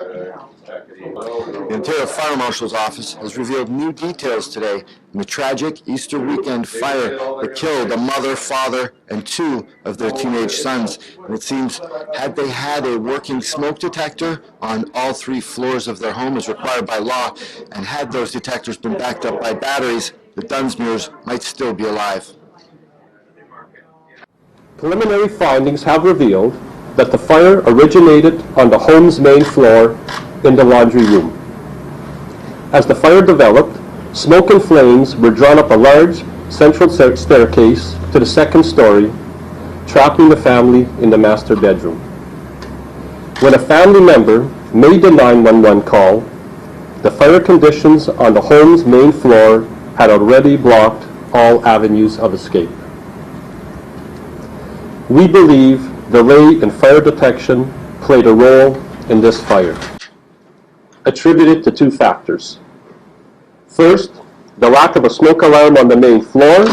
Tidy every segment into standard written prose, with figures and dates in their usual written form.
The Ontario Fire Marshal's office has revealed new details today in the tragic Easter weekend fire that killed a mother, father, and two of their teenage sons. And it seems, had they had a working smoke detector on all 3 floors of their home as required by law, and had those detectors been backed up by batteries, the Dunsmuirs might still be alive. Preliminary findings have revealed that the fire originated on the home's main floor in the laundry room. As the fire developed, smoke and flames were drawn up a large central staircase to the 2nd story, trapping the family in the master bedroom. When a family member made the 911 call, the fire conditions on the home's main floor had already blocked all avenues of escape. We believe delay in fire detection played a role in this fire, attributed to 2 factors. First, the lack of a smoke alarm on the main floor,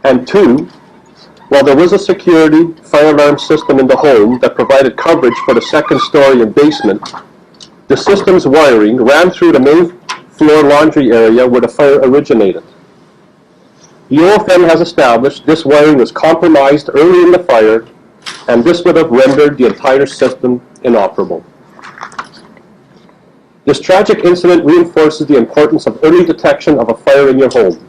and 2, while there was a security fire alarm system in the home that provided coverage for the 2nd story and basement, the system's wiring ran through the main floor laundry area where the fire originated. The OFM has established this wiring was compromised early in the fire, and this would have rendered the entire system inoperable. This tragic incident reinforces the importance of early detection of a fire in your home.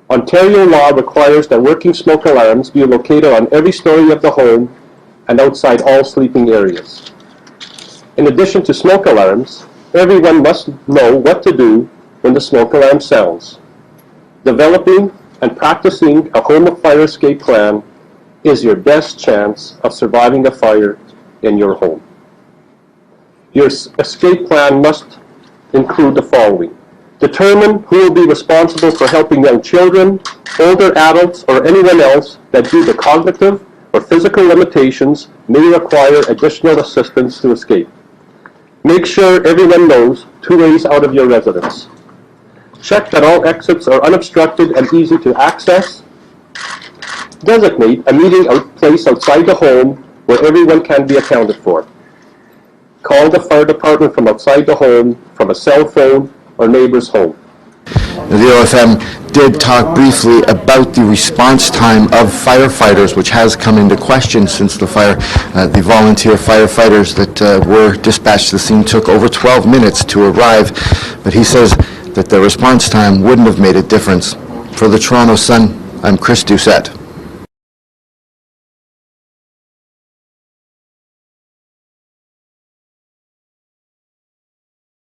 Ontario law requires that working smoke alarms be located on every story of the home and outside all sleeping areas. In addition to smoke alarms, everyone must know what to do when the smoke alarm sounds. Developing and practicing a home of fire escape plan is your best chance of surviving a fire in your home. Your escape plan must include the following. Determine who will be responsible for helping young children, older adults, or anyone else that due to cognitive or physical limitations may require additional assistance to escape. Make sure everyone knows 2 ways out of your residence. Check that all exits are unobstructed and easy to access. Designate a meeting place outside the home where everyone can be accounted for. Call the fire department from outside the home, from a cell phone or neighbor's home. The OFM did talk briefly about the response time of firefighters, which has come into question since the fire. The volunteer firefighters that were dispatched to the scene took over 12 minutes to arrive, but he says that the response time wouldn't have made a difference. For the Toronto Sun, I'm Chris Doucette.